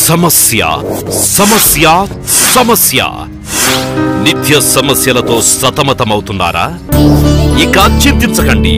సమస్య సమస్య సమస్య నిత్య సమస్యలతో సతమతమవుతున్నారా? ఇక చింతించకండి.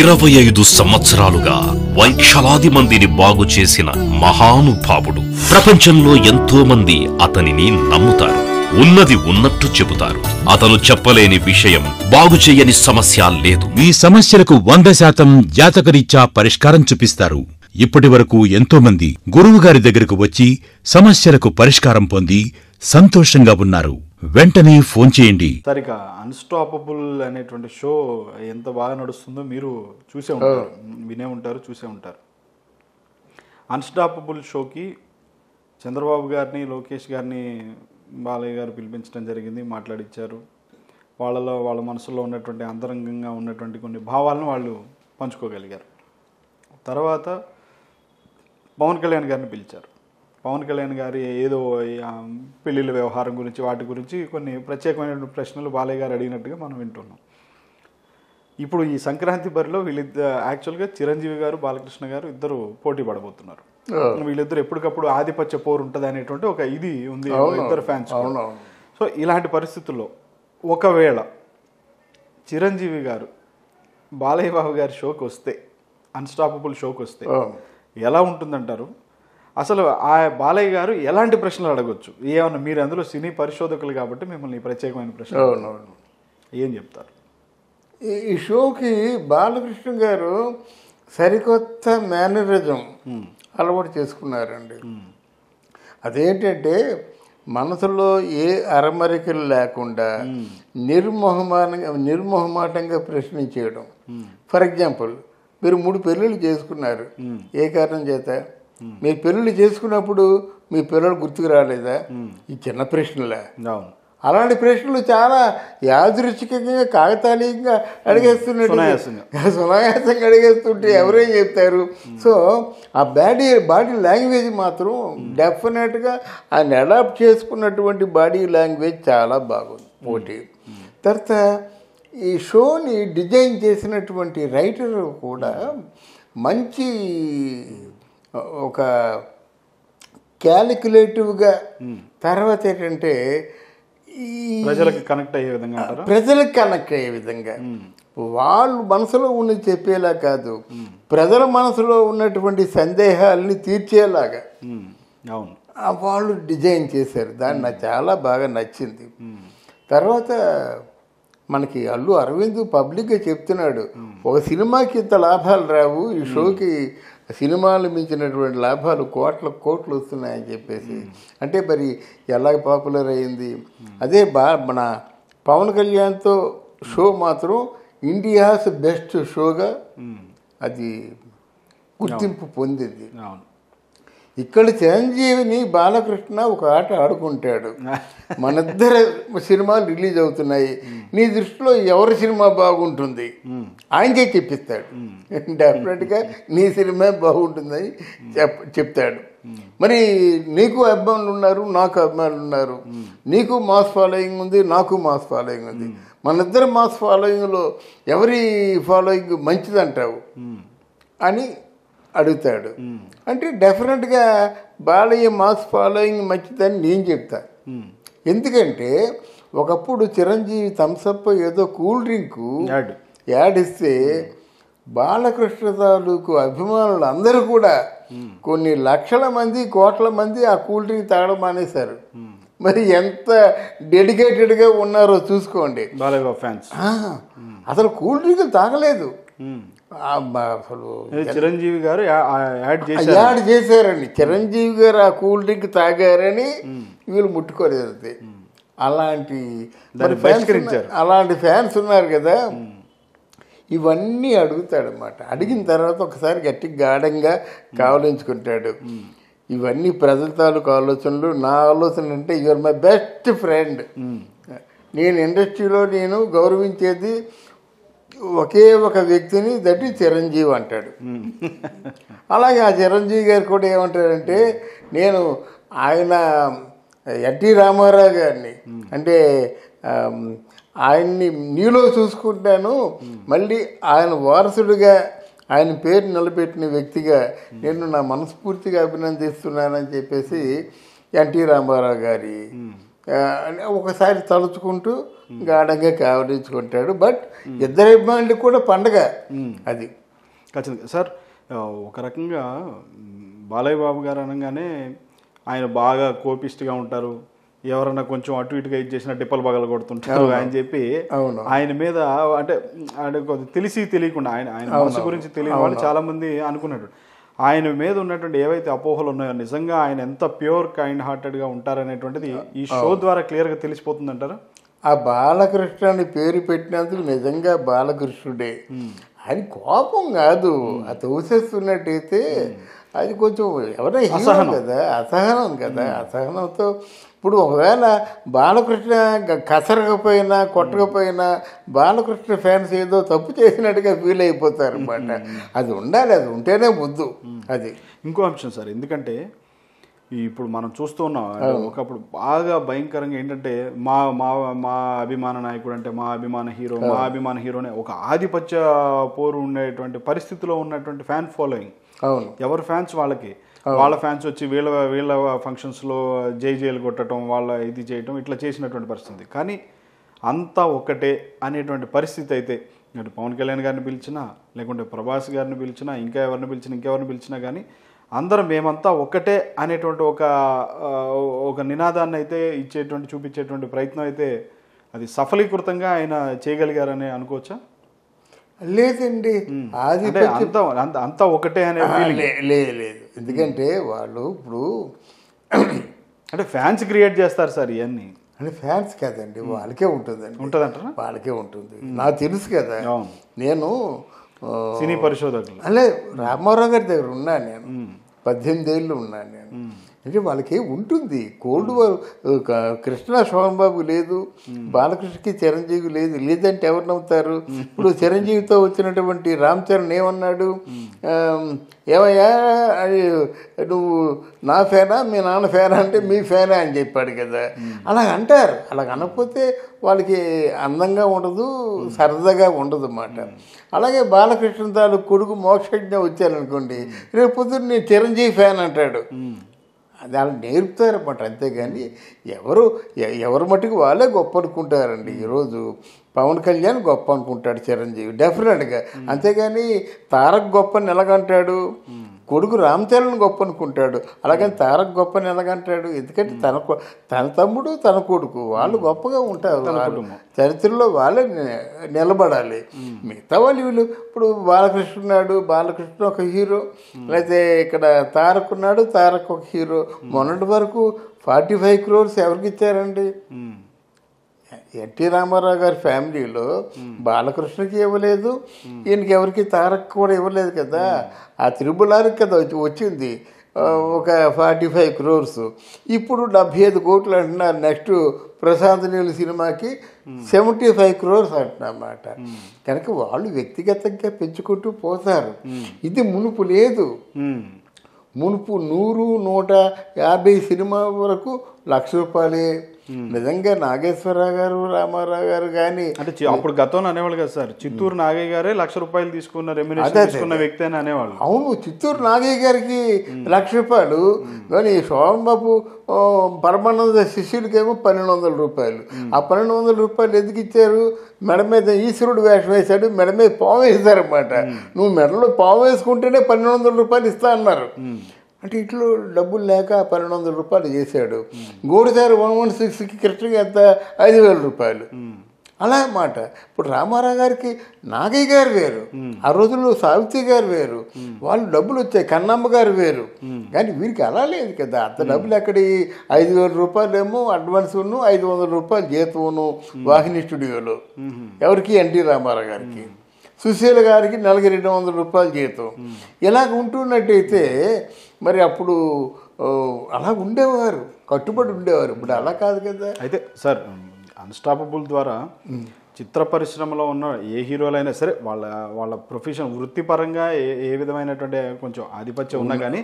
25 సంవత్సరాలుగా లక్షలాది మందిని బాగు చేసిన మహానుభావుడు. ప్రపంచంలో ఎంతో మంది అతనిని నమ్ముతారు. ఉన్నది ఉన్నట్టు చెబుతారు. అతను చెప్పలేని విషయం, బాగు చేయని సమస్య లేదు. మీ సమస్యలకు 100% జాతకరీత్యా పరిష్కారం చూపిస్తారు. ఇప్పటి వరకు ఎంతో మంది గురువు గారి దగ్గరకు వచ్చి సమస్యలకు పరిష్కారం పొంది సంతోషంగా ఉన్నారు. వెంటనే ఫోన్ చేయండి. సరిక అన్స్టాపబుల్ అనేటువంటి షో ఎంత బాగా నడుస్తుందో మీరు చూసే ఉంటారు, వినే ఉంటారు, చూసే ఉంటారు. అన్స్టాపబుల్ షోకి చంద్రబాబు గారిని, లోకేష్ గారిని బాలయ్య గారు పిలిపించడం జరిగింది, మాట్లాడించారు. వాళ్ళ మనసులో ఉన్నటువంటి అంతరంగంగా ఉన్నటువంటి కొన్ని భావాలను వాళ్ళు పంచుకోగలిగారు. తర్వాత పవన్ కళ్యాణ్ గారిని పిలిచారు. పవన్ కళ్యాణ్ గారి ఏదో పెళ్లిళ్ళ వ్యవహారం గురించి, వాటి గురించి కొన్ని ప్రత్యేకమైన ప్రశ్నలు బాలయ్య గారు అడిగినట్టుగా మనం వింటున్నాం. ఇప్పుడు ఈ సంక్రాంతి బరిలో యాక్చువల్గా చిరంజీవి గారు, బాలకృష్ణ గారు ఇద్దరు పోటీ పడబోతున్నారు. వీళ్ళిద్దరు ఎప్పటికప్పుడు ఆధిపత్య పోరు ఉంటుంది అనేటువంటి ఒక ఇది ఉంది ఇద్దరు ఫ్యాన్స్. సో ఇలాంటి పరిస్థితుల్లో ఒకవేళ చిరంజీవి గారు బాలయ్య బాబు గారి షోకి వస్తే, అన్స్టాపబుల్ షోకి వస్తే ఎలా ఉంటుందంటారు? అసలు ఆ బాలయ్య గారు ఎలాంటి ప్రశ్నలు అడగొచ్చు? ఏమన్నా మీరు అందులో సినీ పరిశోధకులు కాబట్టి మిమ్మల్ని ప్రత్యేకమైన ప్రశ్నలు ఏం చెప్తారు? ఈ షోకి బాలకృష్ణ గారు సరికొత్త మేనరిజం అలవాటు చేసుకున్నారండి. అదేంటంటే మనసులో ఏ అరమరికలు లేకుండా నిర్మోహమాటంగా ప్రశ్నించేయడం. ఫర్ ఎగ్జాంపుల్, మీరు 3 పెళ్ళిళ్ళు చేసుకున్నారు. ఏ కారణం చేత? మీరు పెళ్ళిళ్ళు చేసుకున్నప్పుడు మీ పిల్లలు గుర్తుకు రాలేదా? ఈ చిన్న ప్రశ్నలే. అలాంటి ప్రశ్నలు చాలా యాదృచ్ఛికంగా, కాకతాళీయంగా అడిగేస్తున్నట్టు, సునాయాసంగా అడిగేస్తుంటే ఎవరేం చెప్తారు? సో ఆ బాడీ లాంగ్వేజ్ మాత్రం డెఫినెట్గా ఆయన అడాప్ట్ చేసుకున్నటువంటి బాడీ లాంగ్వేజ్ చాలా బాగుంది. ఒకటి. తర్వాత ఈ షోని డిజైన్ చేసినటువంటి రైటర్ కూడా మంచి ఒక క్యాలిక్యులేటివ్గా, తర్వాత ఏంటంటే ప్రజలకు కనెక్ట్ అయ్యే విధంగా వాళ్ళు మనసులో ఉన్నది చెప్పేలా కాదు, ప్రజల మనసులో ఉన్నటువంటి సందేహాలని తీర్చేలాగా వాళ్ళు డిజైన్ చేశారు. దాన్ని నాకు చాలా బాగా నచ్చింది. తర్వాత మనకి అల్లు అరవింద్ పబ్లిక్గా చెప్తున్నాడు, ఒక సినిమాకి ఇంత లాభాలు రావు, ఈ షోకి సినిమాలు మించినటువంటి లాభాలు కోట్లు వస్తున్నాయని చెప్పేసి. అంటే మరి ఎలాగ పాపులర్ అయింది? అదే మన పవన్ కళ్యాణ్తో షో మాత్రం ఇండియాస్ బెస్ట్ షోగా అది గుర్తింపు పొందింది. ఇక్కడ చిరంజీవిని బాలకృష్ణ ఒక ఆట ఆడుకుంటాడు. మనిద్దరు సినిమాలు రిలీజ్ అవుతున్నాయి, నీ దృష్టిలో ఎవరి సినిమా బాగుంటుంది ఆయనకే చెప్పిస్తాడు. డెఫినెట్గా నీ సినిమా బాగుంటుందని చెప్తాడు. మరి నీకు అభిమానులు ఉన్నారు, నాకు అభిమానులు ఉన్నారు, నీకు మాస్ ఫాలోయింగ్ ఉంది, నాకు మాస్ ఫాలోయింగ్ ఉంది, మనిద్దరు మాస్ ఫాలోయింగ్లో ఎవరి ఫాలోయింగ్ మంచిదంటావు అని అడుగుతాడు. అంటే డెఫినెట్గా బాలయ్య మాస్ ఫాలోయింగ్ మంచిదని నేను చెప్తా. ఎందుకంటే ఒకప్పుడు చిరంజీవి థమ్సప్ ఏదో కూల్ డ్రింక్ యాడ్ ఇస్తే బాలకృష్ణ తాలూకు అభిమానులు అందరూ కూడా కొన్ని లక్షల మంది, కోట్ల మంది ఆ కూల్ డ్రింక్ తాగడం మానేశారు. మరి ఎంత డెడికేటెడ్గా ఉన్నారో చూసుకోండి. బాలయ్య ఫ్యాన్స్ అసలు కూల్ డ్రింక్ తాగలేదు, అసలు చిరంజీవి గారు యాడ్ చేశారని, చిరంజీవి గారు ఆ కూల్ డ్రింక్ తాగారని వీళ్ళు ముట్టుకోలేదు. అలాంటి ఫ్యాన్స్ ఉన్నారు కదా. ఇవన్నీ అడుగుతాడనమాట. అడిగిన తర్వాత ఒకసారి గట్టి గాఢంగా కావలించుకుంటాడు. ఇవన్నీ ప్రజల తాలూకు ఆలోచనలు. నా ఆలోచన అంటే యువర్ మై బెస్ట్ ఫ్రెండ్. నేను ఇండస్ట్రీలో నేను గౌరవించేది ఒకే ఒక వ్యక్తిని, దట్ ఈజ్ చిరంజీవి అంటాడు. అలాగే ఆ చిరంజీవి గారు కూడా ఏమంటారంటే, నేను ఆయన ఎన్టీ రామారావు గారిని అంటే ఆయన్ని నీలో చూసుకుంటాను, మళ్ళీ ఆయన వారసుడిగా ఆయన పేరు నిలబెట్టిన వ్యక్తిగా నేను నా మనస్ఫూర్తిగా అభినందిస్తున్నానని చెప్పేసి ఎన్టీ రామారావు గారి ఒకసారి తలుచుకుంటూ గాఢంగా కావడించుకుంటాడు. బట్ ఇద్దరి అభిమానులు కూడా పండగ అది. ఖచ్చితంగా సార్. ఒక రకంగా బాలయ్య బాబు గారు అనగానే ఆయన బాగా కోపిస్ట్గా ఉంటారు, ఎవరన్నా కొంచెం అటు ఇటుగా ఇది చేసిన డిప్పలు పగల కొడుతుంటారు అని చెప్పి ఆయన మీద అంటే తెలిసి తెలియకుండా ఆయన మనసు గురించి తెలియని వాళ్ళు చాలా మంది అనుకున్నాడు. ఆయన మీద ఉన్నటువంటి ఏవైతే అపోహలు ఉన్నాయో నిజంగా ఆయన ఎంత ప్యూర్ కైండ్ హార్టెడ్గా ఉంటారనేటువంటిది ఈ షో ద్వారా క్లియర్గా తెలిసిపోతుంది అంటారా? ఆ బాలకృష్ణ అని పేరు పెట్టినందుకు నిజంగా బాలకృష్ణుడే. అది కోపం కాదు, అది తోసేస్తున్నట్టయితే అది కొంచెం ఎవరైనా హీరో కదా, అసహనం కదా. అసహనంతో ఇప్పుడు ఒకవేళ బాలకృష్ణ కసరకపోయినా కొట్టకపోయినా బాలకృష్ణ ఫ్యాన్స్ ఏదో తప్పు చేసినట్టుగా ఫీల్ అయిపోతారు అన్నమాట. అది ఉండాలి, అది ఉంటేనే ముద్దు. అది ఇంకో అంశం సార్, ఎందుకంటే ఇప్పుడు మనం చూస్తూ ఉన్నాం ఒకప్పుడు బాగా భయంకరంగా ఏంటంటే మా మా మా అభిమాన నాయకుడు అంటే మా అభిమాన హీరోనే ఒక ఆధిపత్య పోరు ఉండేటువంటి పరిస్థితిలో ఉన్నటువంటి ఫ్యాన్ ఫాలోయింగ్. ఎవరి ఫ్యాన్స్ వాళ్ళకి, వాళ్ళ ఫ్యాన్స్ వచ్చి వీళ్ళ ఫంక్షన్స్లో జైలు కొట్టడం, వాళ్ళ ఇది చేయటం, ఇట్లా చేసినటువంటి పరిస్థితి. కానీ అంతా ఒక్కటే అనేటువంటి పరిస్థితి అయితే ఇటు పవన్ కళ్యాణ్ గారిని పిలిచినా లేకుంటే ప్రభాస్ గారిని పిలిచినా ఇంకెవరిని పిలిచినా కానీ అందరం మేమంతా ఒక్కటే అనేటువంటి ఒక నినాదాన్ని అయితే చూపించేటువంటి ప్రయత్నం అయితే అది సఫలీకృతంగా ఆయన చేయగలిగారని అనుకోవచ్చా? లేదండి, అంతా ఒకటే అనే లేదు. ఎందుకంటే వాళ్ళు ఇప్పుడు అంటే ఫ్యాన్స్ క్రియేట్ చేస్తారు సార్ ఇవన్నీ. అంటే ఫ్యాన్స్ కాదండి, వాళ్ళకే ఉంటుందండి. ఉంటుందంటారా? వాళ్ళకే ఉంటుంది. నాకు తెలుసు కదా, నేను సినీ పరిశోధకులు అలే రామారావు గారి దగ్గర ఉన్నాను, నేను 18 ఏళ్ళు ఉన్నాను నేను. అంటే వాళ్ళకి ఉంటుంది కోల్డ్ వార్. కృష్ణ శోభన్ బాబు లేదు, బాలకృష్ణకి చిరంజీవి లేదంటే ఎవరు నమ్ముతారు? ఇప్పుడు చిరంజీవితో వచ్చినటువంటి రామ్ చరణ్ ఏమన్నాడు, ఏమయ్యా నువ్వు నా ఫ్యానా మీ నాన్న ఫ్యానా అంటే మీ ఫ్యానా అని చెప్పాడు కదా. అలాగ అంటారు. అలాగ అనకపోతే వాళ్ళకి అందంగా ఉండదు, సరదాగా ఉండదు అన్నమాట. అలాగే బాలకృష్ణ తాలూకు కొడుకు మోక్షజ్ఞ వచ్చారనుకోండి, రేపు పొద్దున్న నేను చిరంజీవి ఫ్యాన్ అంటాడు. అది అలా నేర్పుతారన్నమాట. అంతేగాని ఎవరు మట్టుకు వాళ్ళే గొప్ప అనుకుంటారండి. ఈరోజు పవన్ కళ్యాణ్ గొప్ప అనుకుంటాడు, చిరంజీవి డెఫినెట్గా. అంతేగాని తారక్ గొప్పని ఎలాగంటాడు, కొడుకు రామ్ చరణ్ గొప్ప అనుకుంటాడు. అలాగని తారక్ గొప్పని ఎలాగంటాడు? ఎందుకంటే తన తమ్ముడు తన కొడుకు వాళ్ళు గొప్పగా ఉంటారు, చరిత్రలో వాళ్ళే నిలబడాలి. మిగతా వాళ్ళు వీళ్ళు ఇప్పుడు బాలకృష్ణ ఉన్నాడు, బాలకృష్ణ ఒక హీరో, లేకపోతే ఇక్కడ తారక్ ఉన్నాడు, తారక్ ఒక హీరో. మొన్నటి వరకు 45 crores ఎవరికి ఇచ్చారండి? ఎన్టీ రామారావు గారి ఫ్యామిలీలో బాలకృష్ణకి ఇవ్వలేదు, ఈయనకి ఎవరికి తారక్ కూడా ఇవ్వలేదు కదా. ఆ త్రిబులారికి కదా వచ్చింది ఒక 45 crores. ఇప్పుడు 75 కోట్లు అంటున్నారు. నెక్స్ట్ ప్రశాంత్ నీల్ సినిమాకి 75 crores అంటున్నమాట. కనుక వాళ్ళు వ్యక్తిగతంగా పెంచుకుంటూ పోతారు. ఇది మునుపు లేదు. మునుపు 100, 150 సినిమా వరకు ₹1,00,000. నిజంగా నాగేశ్వరరావు గారు, రామారావు గారు కానీ అంటే అప్పుడు గతంలో అనేవాళ్ళు కదా సార్, చిత్తూరు నాగయ్య గారే ₹1,00,000 తీసుకున్న వ్యక్తి అని అనేవాళ్ళు. అవును, చిత్తూరు నాగయ్య గారికి ₹1,00,000. కానీ శోభన్ బాబు పరమానంద శిష్యుడికేమో ₹1,200. ఆ ₹1,200 ఎందుకు ఇచ్చారు? మెడ మీద ఈశ్వరుడు వేషం వేశాడు, మెడ మీద పాము వేశారన్నమాట. నువ్వు మెడలో పాము వేసుకుంటేనే ₹1,200 ఇస్తా అన్నారు. అంటే ఇట్లో డబ్బులు లేక ₹1,200 చేశాడు. గూడిసారి 116కి కరెక్ట్గా ఎంత ₹5,000. అలా అన్నమాట. ఇప్పుడు రామారావు గారికి నాగయ్య గారు వేరు, ఆ రోజుల్లో సావిత్రి గారు వేరు, వాళ్ళు డబ్బులు వచ్చాయి, కన్నమ్మ గారు వేరు. కానీ వీరికి అలా లేదు కదా. అంత డబ్బులు ఎక్కడి? ₹5,000 ఏమో అడ్వాన్స్, ₹500 జీతమును వాహిని స్టూడియోలో. ఎవరికి? ఎన్టీ రామారావు గారికి. సుశీల గారికి నెలకి ₹200 జీతం. ఇలాగ ఉంటున్నట్టయితే మరి అప్పుడు అలా ఉండేవారు, కట్టుబడి ఉండేవారు. ఇప్పుడు అలా కాదు కదా. అయితే సార్, అన్స్టాపబుల్ ద్వారా చిత్ర పరిశ్రమలో ఉన్న ఏ హీరోలైనా సరే వాళ్ళ ప్రొఫెషన్ వృత్తిపరంగా ఏ విధమైనటువంటి కొంచెం ఆధిపత్యం ఉన్నా కానీ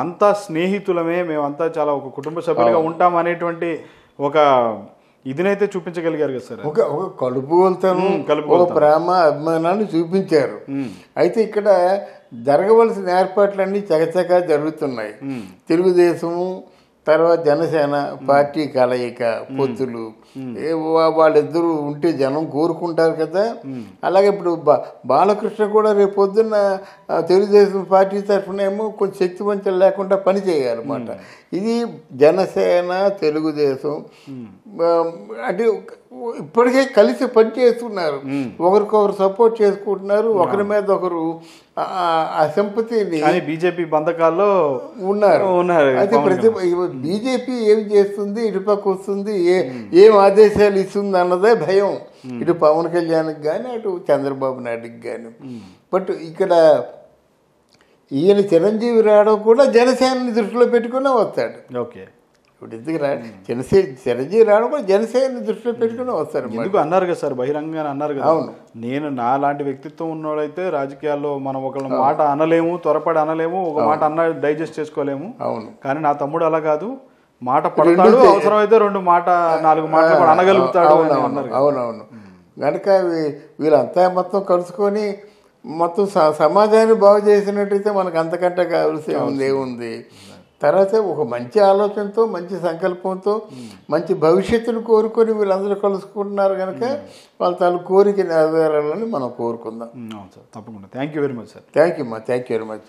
అంతా స్నేహితులమే, మేమంతా చాలా ఒక కుటుంబ సభ్యులుగా ఉంటాం అనేటువంటి ఒక ఇదినైతే చూపించగలిగారు కదా సార్. ఒక కలుపుగోలుతనం, ఒక ప్రేమ అభిమానాన్ని చూపించారు. అయితే ఇక్కడ జరగవలసిన ఏర్పాట్లన్నీ చకచకా జరుగుతున్నాయి. తెలుగుదేశము తర్వాత జనసేన పార్టీ కలయిక, పొత్తులు, వాళ్ళిద్దరూ ఉంటే జనం కోరుకుంటారు కదా. అలాగే ఇప్పుడు బాలకృష్ణ కూడా రేపు పొద్దున్న తెలుగుదేశం పార్టీ తరఫునేమో కొంచెం శక్తివంతం లేకుండా పని చేయాలన్నమాట. ఇది జనసేన తెలుగుదేశం అంటే ఇప్పటికే కలిసి పని చేస్తున్నారు, ఒకరికొకరు సపోర్ట్ చేసుకుంటున్నారు, ఒకరి మీద ఒకరు ఆ సింపతిని. బీజేపీ బంధకాల్లో ఉన్నారు. అయితే బీజేపీ ఏం చేస్తుంది, ఇటుపక్క వస్తుంది, ఏం ఆదేశాలు ఇస్తుంది అన్నదే భయం ఇటు పవన్ కళ్యాణ్కి కానీ అటు చంద్రబాబు నాయుడుకి కానీ. బట్ ఇక్కడ ఈయన చిరంజీవి రావడం కూడా జనసేనని దృష్టిలో పెట్టుకునే వస్తాడు. ఓకే, ఇప్పుడు ఎందుకు చిరంజీవి రావడం కూడా జనసేనని దృష్టిలో పెట్టుకునే వస్తారు. ఎందుకు అన్నారు కదా సార్, బహిరంగంగా అన్నారు కదా. అవును, నేను నా లాంటి వ్యక్తిత్వం ఉన్నోడైతే రాజకీయాల్లో మనం ఒకళ్ళ మాట అనలేము, త్వరపడి అనలేము, ఒక మాట అన్న డైజెస్ట్ చేసుకోలేము. అవును, కానీ నా తమ్ముడు అలా కాదు, మాట పడతాడు, అవసరమైతే 4 మాటలు కూడా అనగలుగుతాడు అని అన్నారు. అవునవును, కనుక వీళ్ళంతా మొత్తం కలుసుకొని మొత్తం సమాజాన్ని బాగు చేసినట్టయితే మనకు అంతకంటే కావాల్సి ఏముంది. తర్వాత ఒక మంచి ఆలోచనతో, మంచి సంకల్పంతో, మంచి భవిష్యత్తును కోరుకొని వీళ్ళందరూ కలుసుకుంటున్నారు కనుక వాళ్ళ కోరిక నెరవేరాలని మనం కోరుకుందాం. తప్పకుండా. Thank you very much sir. Thank you very much.